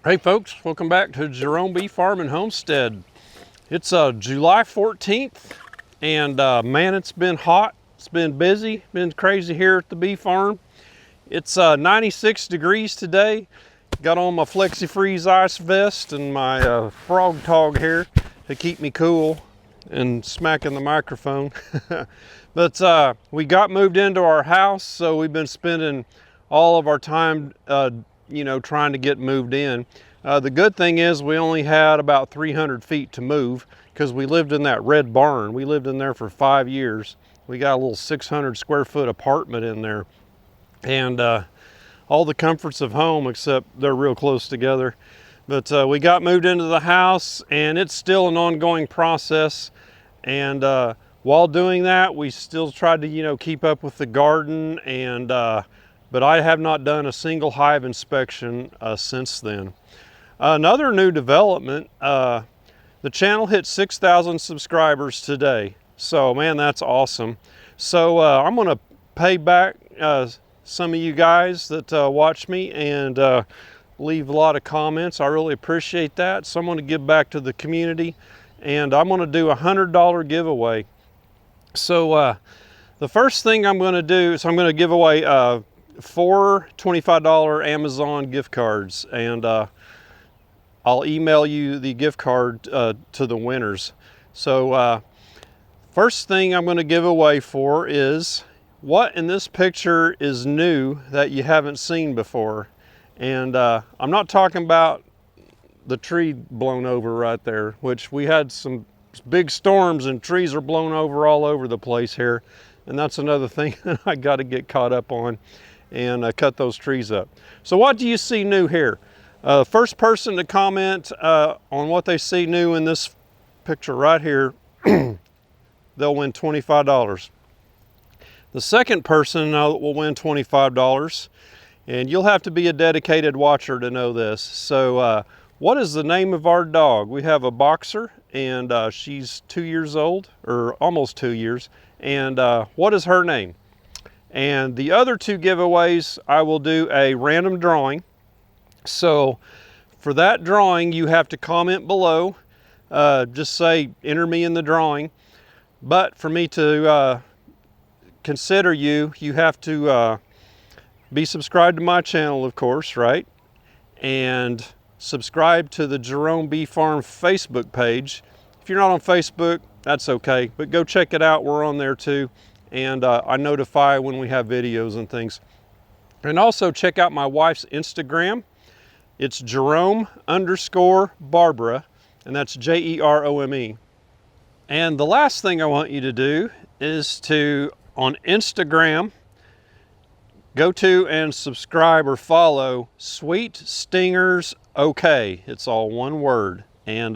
Hey folks, welcome back to Jerome Bee Farm and Homestead. It's July 14th and man, it's been hot, it's been busy, been crazy here at the bee farm. It's 96 degrees today. Got on my Flexi Freeze ice vest and my frog tog here to keep me cool and smacking the microphone. But we got moved into our house, so we've been spending all of our time trying to get moved in. The good thing is we only had about 300 feet to move because we lived in that red barn. We lived in there for 5 years. We got a little 600 square foot apartment in there, and all the comforts of home, except they're real close together. But we got moved into the house, and it's still an ongoing process. And while doing that, we still tried to keep up with the garden, and but I have not done a single hive inspection since then. Another new development, the channel hit 6,000 subscribers today. So man, that's awesome. So I'm gonna pay back some of you guys that watch me and leave a lot of comments. I really appreciate that. So I'm gonna give back to the community, and I'm gonna do a $100 giveaway. So the first thing I'm gonna do is I'm gonna give away 4 $25 Amazon gift cards, and I'll email you the gift card to the winners. So first thing I'm going to give away for is what in this picture is new that you haven't seen before. And I'm not talking about the tree blown over right there, which we had some big storms and trees are blown over all over the place here. And that's another thing that I got to get caught up on and cut those trees up. So what do you see new here? First person to comment on what they see new in this picture right here, they'll win $25. The second person will win $25, and you'll have to be a dedicated watcher to know this. So what is the name of our dog? We have a boxer, and she's 2 years old, or almost 2 years. And what is her name? And the other two giveaways, I will do a random drawing. So for that drawing, you have to comment below, just say enter me in the drawing. But for me to consider you, you have to be subscribed to my channel, of course, right? And subscribe to the Jerome Bee Farm Facebook page. If you're not on Facebook, that's okay, but go check it out. We're on there too. And I notify when we have videos and things. And also check out my wife's Instagram. It's Jerome_Barbara, and that's Jerome. And the last thing I want you to do is to, on Instagram, go to and subscribe or follow Sweet Stingers OK. It's all one word. And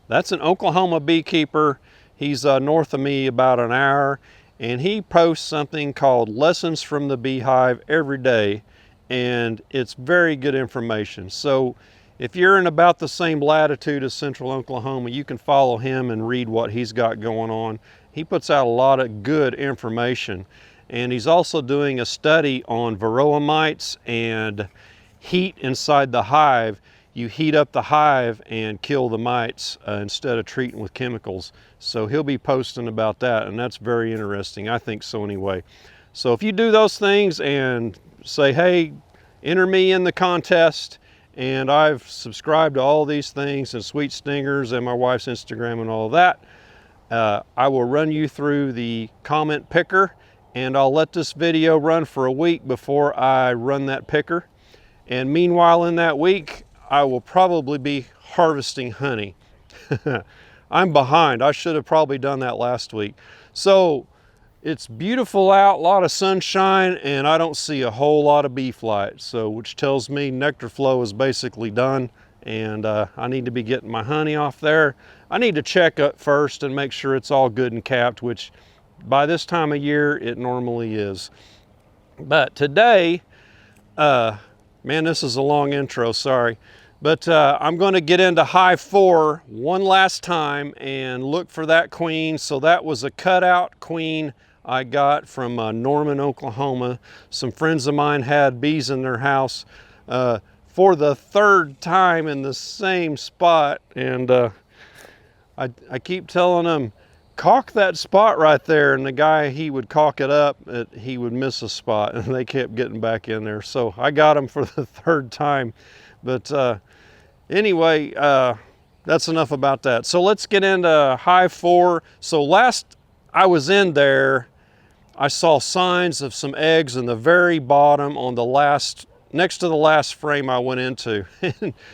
that's an Oklahoma beekeeper. He's north of me about an hour, and he posts something called Lessons from the Beehive every day. And it's very good information. So if you're in about the same latitude as Central Oklahoma, you can follow him and read what he's got going on. He puts out a lot of good information. And he's also doing a study on varroa mites and heat inside the hive. You heat up the hive and kill the mites instead of treating with chemicals. So he'll be posting about that, and that's very interesting. I think so anyway. So if you do those things and say, hey, enter me in the contest, and I've subscribed to all these things and Sweet Stingers and my wife's Instagram and all that, I will run you through the comment picker, and I'll let this video run for a week before I run that picker. And meanwhile, in that week, I will probably be harvesting honey. I'm behind. I should have probably done that last week. So it's beautiful out, a lot of sunshine, and I don't see a whole lot of bee flight, so which tells me nectar flow is basically done, and I need to be getting my honey off there. I need to check up first and make sure it's all good and capped, which by this time of year it normally is. But today, man, this is a long intro, sorry. But I'm going to get into Hive 4 one last time and look for that queen. So that was a cutout queen I got from Norman, Oklahoma. Some friends of mine had bees in their house for the third time in the same spot. And I keep telling them, caulk that spot right there, and the guy, he would caulk it up, he would miss a spot, and they kept getting back in there. So I got them for the third time. But anyway, that's enough about that. So let's get into Hive 4. So last I was in there, I saw signs of some eggs in the very bottom on the last, next to the last frame I went into.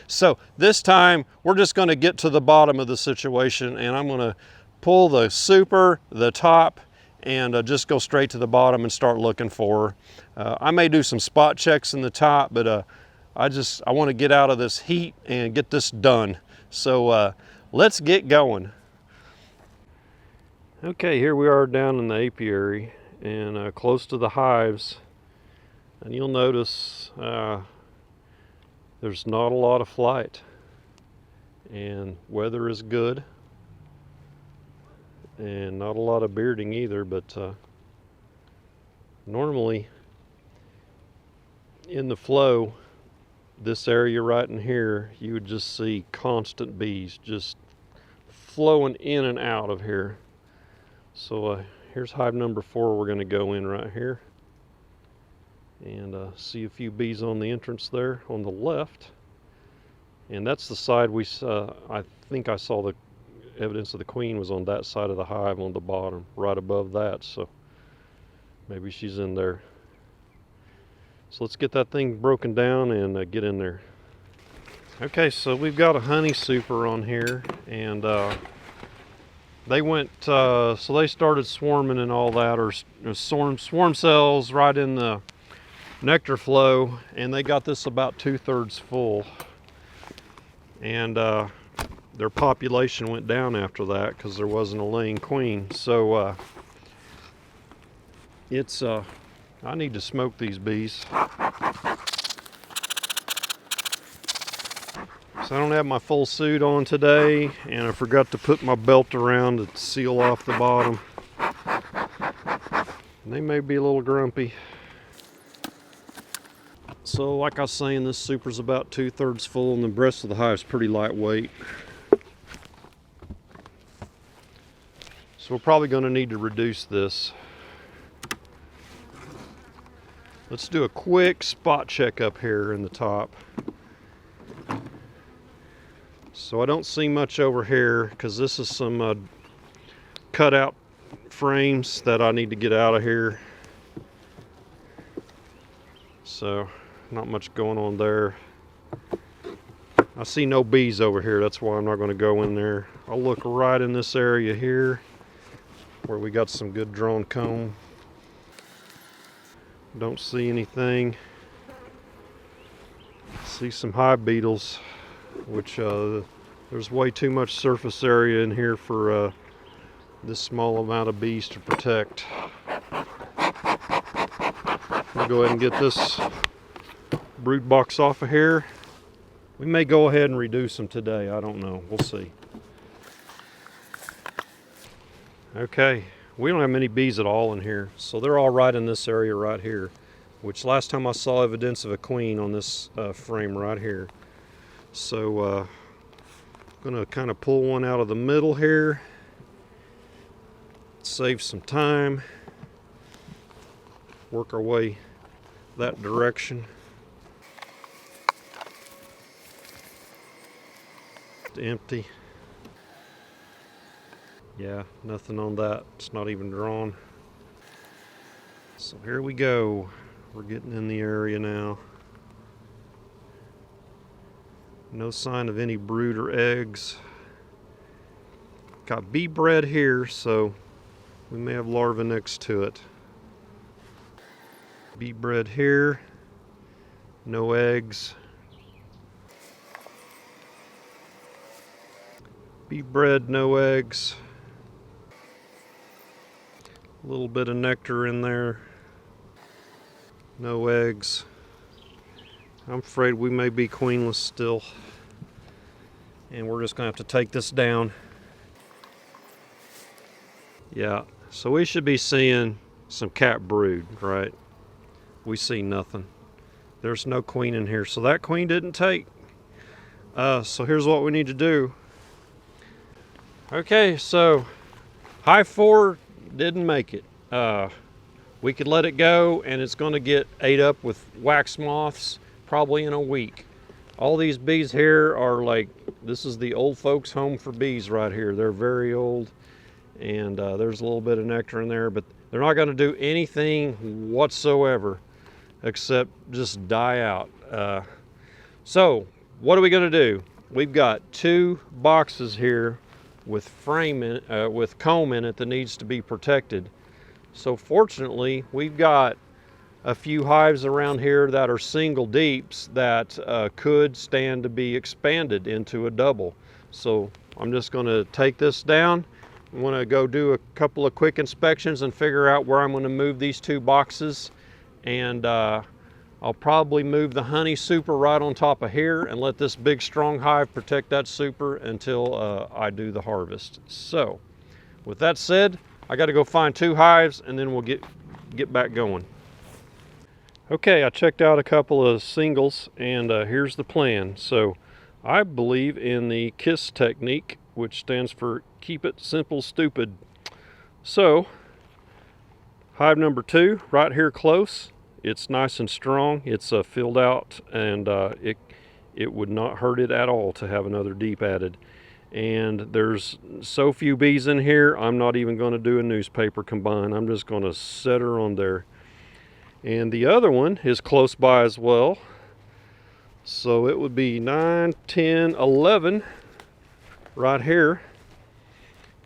So this time we're just going to get to the bottom of the situation, and I'm going to pull the super, the top, and just go straight to the bottom and start looking for her. I may do some spot checks in the top, but I want to get out of this heat and get this done. So let's get going. Okay, here we are down in the apiary and close to the hives, and you'll notice there's not a lot of flight, and weather is good, and not a lot of bearding either. But normally in the flow, this area right in here, you would just see constant bees just flowing in and out of here. So here's hive number 4. We're going to go in right here and see a few bees on the entrance there on the left, and that's the side we saw. I think I saw the evidence of the queen was on that side of the hive on the bottom, right above that. So maybe she's in there. So let's get that thing broken down and get in there. Okay, so we've got a honey super on here, and they went, so they started swarming and all that, or swarm cells right in the nectar flow, and they got this about 2/3 full. And their population went down after that because there wasn't a laying queen. So I need to smoke these bees. So I don't have my full suit on today, and I forgot to put my belt around to seal off the bottom. And they may be a little grumpy. So like I was saying, this super's about 2/3 full, and the rest of the hive's pretty lightweight. So we're probably going to need to reduce this. Let's do a quick spot check up here in the top. So I don't see much over here because this is some cutout frames that I need to get out of here. So not much going on there. I see no bees over here, that's why I'm not going to go in there. I'll look right in this area here where we got some good drawn comb. Don't see anything. See some hive beetles, which there's way too much surface area in here for this small amount of bees to protect. We'll go ahead and get this brood box off of here. We may go ahead and reduce them today, I don't know, we'll see. Okay, we don't have many bees at all in here, so they're all right in this area right here, which last time I saw evidence of a queen on this frame right here. So I'm gonna kind of pull one out of the middle here, save some time, work our way that direction. Empty. Yeah, nothing on that. It's not even drawn. So here we go. We're getting in the area now. No sign of any brood or eggs. Got bee bread here, so we may have larvae next to it. Bee bread here. No eggs. Bee bread, no eggs. A little bit of nectar in there. No eggs. I'm afraid we may be queenless still. And we're just gonna have to take this down. Yeah, so we should be seeing some cat brood, right? We see nothing. There's no queen in here, so that queen didn't take. So here's what we need to do. Okay, so Hive 4 didn't make it. We could let it go and it's going to get ate up with wax moths probably in a week. All these bees here are like, this is the old folks home for bees right here. They're very old, and there's a little bit of nectar in there, but they're not going to do anything whatsoever except just die out. So what are we going to do? We've got 2 boxes here with with comb in it that needs to be protected. So fortunately, we've got a few hives around here that are single deeps that could stand to be expanded into a double. So I'm just going to take this down. I'm going to go do a couple of quick inspections and figure out where I'm going to move these 2 boxes. And I'll probably move the honey super right on top of here and let this big strong hive protect that super until I do the harvest. So with that said, I got to go find 2 hives and then we'll get back going. Okay, I checked out a couple of singles and here's the plan. So I believe in the KISS technique, which stands for keep it simple stupid. So hive number 2 right here close. It's nice and strong. It's filled out, and it would not hurt it at all to have another deep added. And there's so few bees in here, I'm not even going to do a newspaper combine. I'm just going to set her on there. And the other one is close by as well. So it would be 9, 10, 11 right here.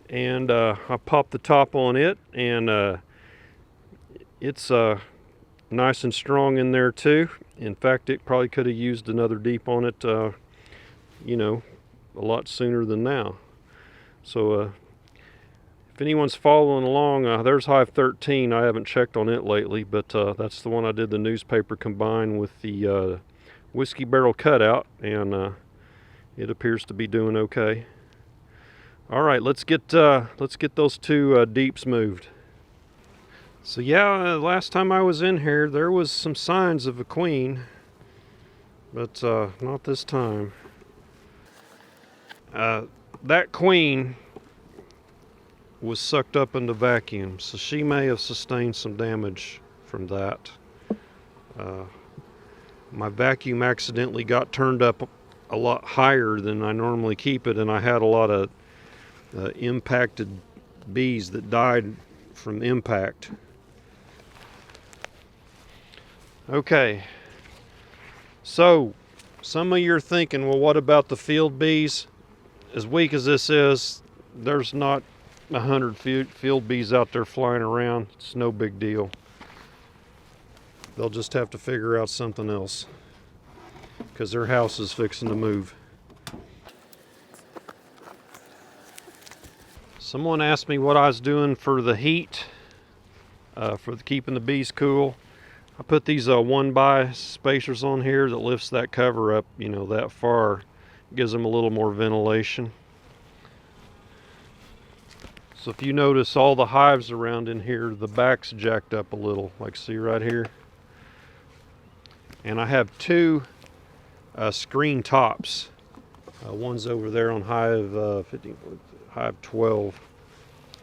And I popped the top on it, and it's nice and strong in there too. In fact, it probably could have used another deep on it, you know, a lot sooner than now. So if anyone's following along, there's hive 13. I haven't checked on it lately, but that's the one I did the newspaper combine with the whiskey barrel cutout, and it appears to be doing okay. All right, let's get those 2 deeps moved. So yeah, last time I was in here, there was some signs of a queen, but not this time. That queen was sucked up in the vacuum, so she may have sustained some damage from that. My vacuum accidentally got turned up a lot higher than I normally keep it, and I had a lot of impacted bees that died from impact. Okay, so some of you are thinking, well, what about the field bees? As weak as this is, there's not 100 field bees out there flying around. It's no big deal. They'll just have to figure out something else because their house is fixing to move. Someone asked me what I was doing for the heat, for keeping the bees cool. I put these 1x spacers on here that lifts that cover up, you know, that far. Gives them a little more ventilation. So if you notice, all the hives around in here, the back's jacked up a little, like see right here. And I have 2 screen tops. One's over there on hive 12.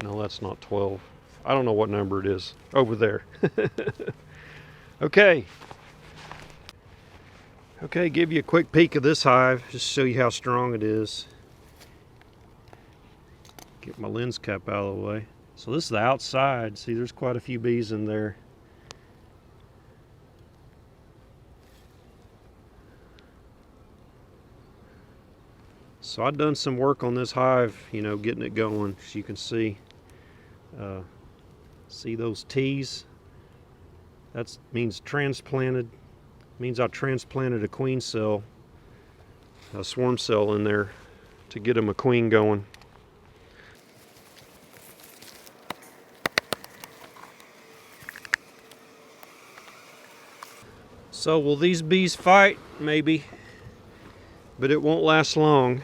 No, that's not 12. I don't know what number it is. Over there. Okay, give you a quick peek of this hive, just to show you how strong it is. Get my lens cap out of the way. So this is the outside. See, there's quite a few bees in there. So I've done some work on this hive, you know, getting it going, as you can see. See those T's? That means transplanted. Means I transplanted a queen cell, a swarm cell in there to get them a queen going. So will these bees fight? Maybe, but it won't last long.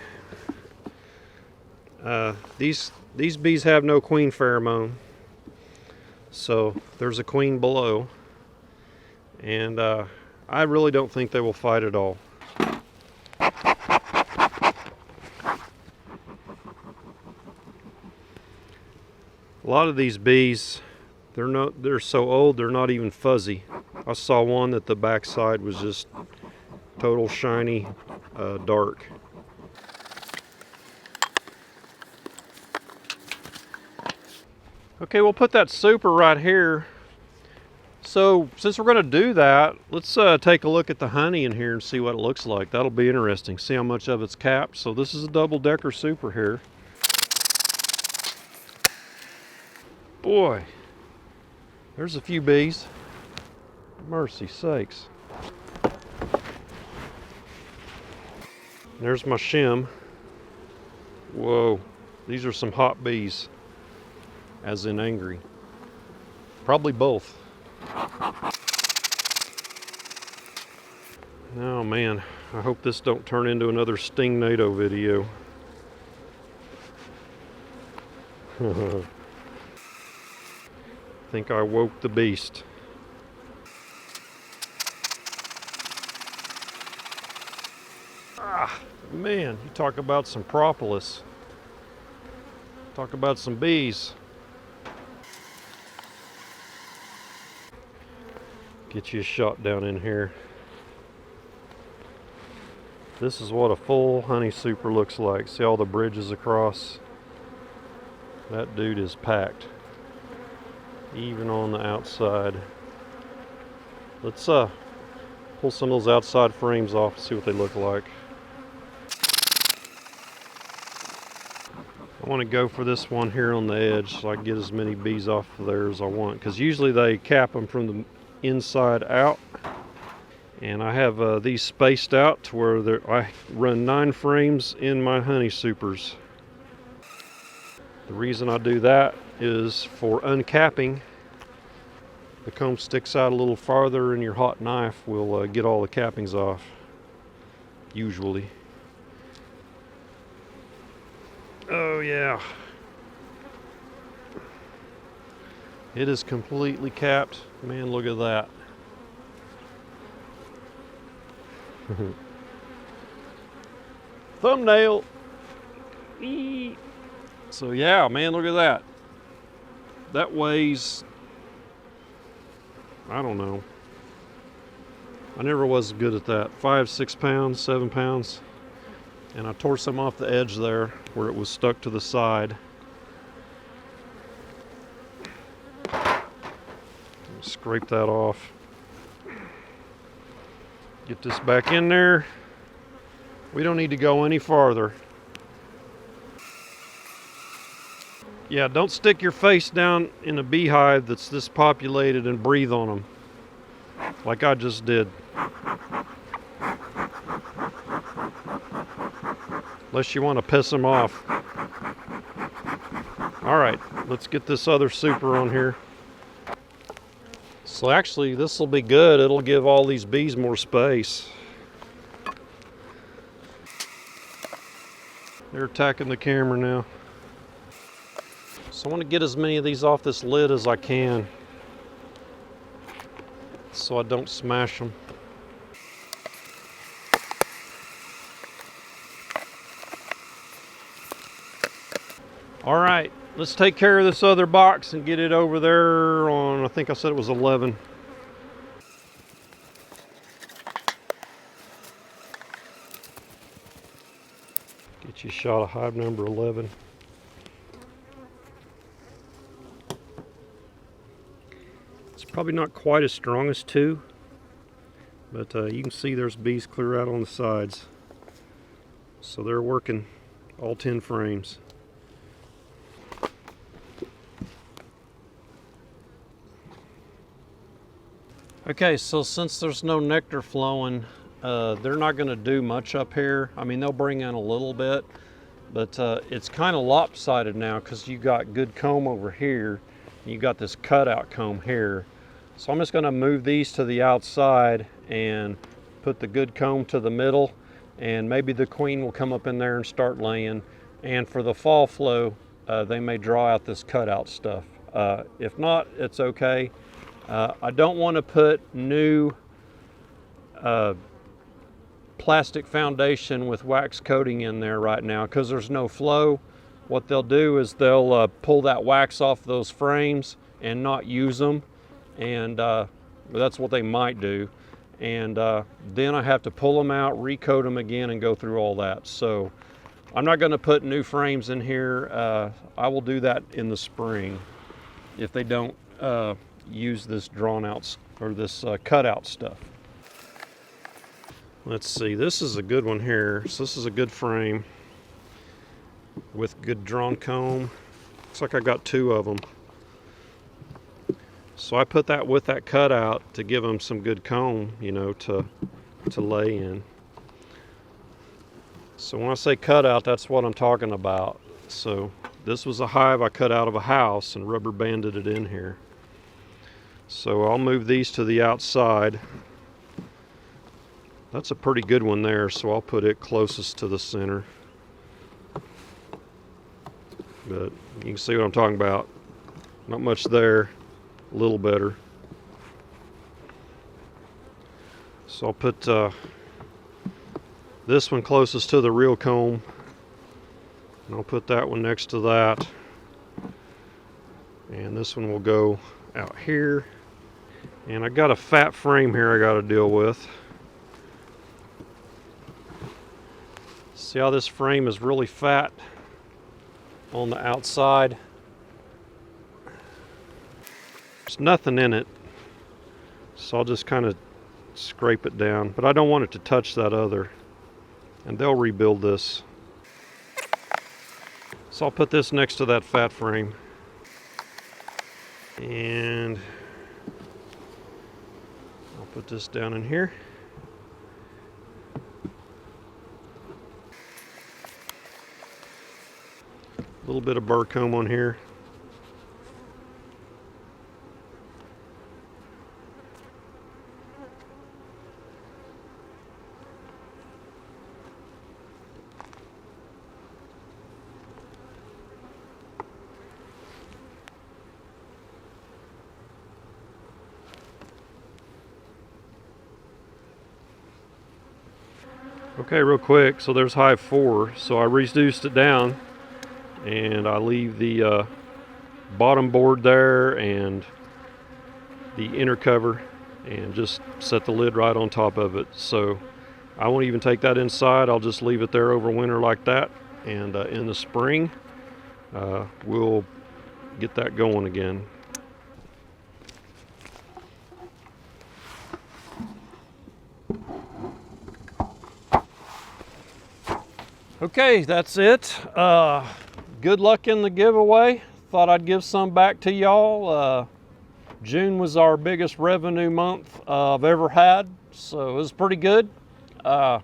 These bees have no queen pheromone, so there's a queen below, and I really don't think they will fight at all. A lot of these bees, they're so old they're not even fuzzy. I saw one that the backside was just total shiny, dark. Okay, we'll put that super right here. So since we're going to do that, let's take a look at the honey in here and see what it looks like. That'll be interesting. See how much of it's capped. So this is a double-decker super here. Boy, there's a few bees. Mercy sakes. There's my shim. Whoa, these are some hot bees, as in angry. Probably both. Oh man, I hope this don't turn into another Stingnado video. Think I woke the beast. Ah, man, you talk about some propolis. Talk about some bees. Get you a shot down in here. This is what a full honey super looks like. See all the bridges across? That dude is packed. Even on the outside. Let's pull some of those outside frames off and see what they look like. I want to go for this one here on the edge so I can get as many bees off of there as I want, because usually they cap them from the inside out, and I have these spaced out to where I run 9 frames in my honey supers. The reason I do that is for uncapping. The comb sticks out a little farther and your hot knife will get all the cappings off, usually. Oh yeah. It is completely capped. Man, look at that. Thumbnail. Eee. So yeah, man, look at that. That weighs, I don't know. I never was good at that. 5, 6 pounds, 7 pounds. And I tore some off the edge there where it was stuck to the side. Scrape that off. Get this back in there. We don't need to go any farther. Yeah, don't stick your face down in a beehive that's this populated and breathe on them like I just did. Unless you want to piss them off. All right, let's get this other super on here. So actually, this will be good. It'll give all these bees more space. They're attacking the camera now. So I want to get as many of these off this lid as I can, so I don't smash them. All right, let's take care of this other box and get it over there on, I think I said it was 11. Get you a shot of hive number 11. It's probably not quite as strong as 2, but you can see there's bees clear out on the sides. So they're working all 10 frames. Okay, so since there's no nectar flowing, they're not going to do much up here. I mean, they'll bring in a little bit, but it's kind of lopsided now because you got good comb over here, and you got this cutout comb here. So I'm just going to move these to the outside and put the good comb to the middle, and maybe the queen will come up in there and start laying. And for the fall flow, they may draw out this cutout stuff. If not, it's okay. I don't want to put new plastic foundation with wax coating in there right now because there's no flow. What they'll do is they'll pull that wax off those frames and not use them, and that's what they might do. And then I have to pull them out, recoat them again, and go through all that. So I'm not going to put new frames in here. I will do that in the spring if they don't use this drawn out or this cutout stuff. Let's see, this is a good one here. So this is a good frame with good drawn comb. Looks like I got 2 of them. So I put that with that cutout to give them some good comb, you know, to lay in. So when I say cutout, that's what I'm talking about. So this was a hive I cut out of a house and rubber banded it in here. So I'll move these to the outside. That's a pretty good one there, so I'll put it closest to the center. But you can see what I'm talking about. Not much there, a little better. So I'll put this one closest to the real comb, and I'll put that one next to that. And this one will go out here. And I got a fat frame here I got to deal with. See how this frame is really fat on the outside? There's nothing in it, so I'll just kind of scrape it down, but I don't want it to touch that other, and they'll rebuild this. So I'll put this next to that fat frame, and I'll put this down in here. A little bit of burr comb on here. Okay, real quick, so there's hive 4. So I reduced it down, and I leave the bottom board there and the inner cover, and just set the lid right on top of it. So I won't even take that inside. I'll just leave it there over winter like that, and in the spring we'll get that going again. Okay, that's it. Good luck in the giveaway. Thought I'd give some back to y'all. June was our biggest revenue month I've ever had, so it was pretty good. I'm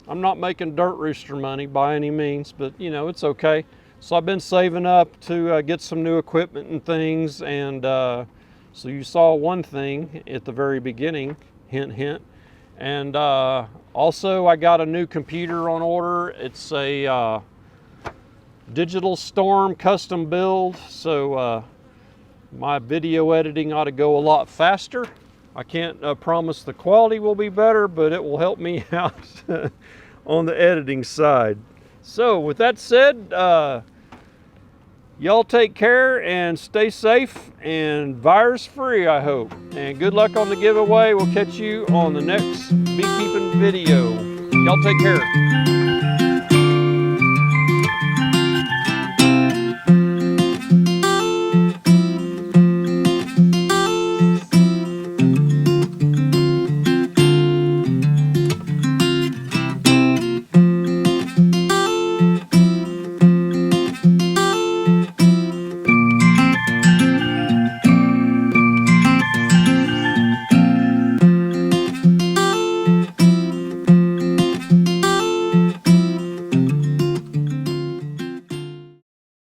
not making dirt rooster money by any means, but you know, it's okay. So I've been saving up to get some new equipment and things, and so you saw one thing at the very beginning, hint hint. And also I got a new computer on order. It's a Digital Storm custom build, so my video editing ought to go a lot faster. I can't promise the quality will be better, but it will help me out on the editing side. So with that said, y'all take care and stay safe and virus free, I hope. And good luck on the giveaway. We'll catch you on the next beekeeping video. Y'all take care.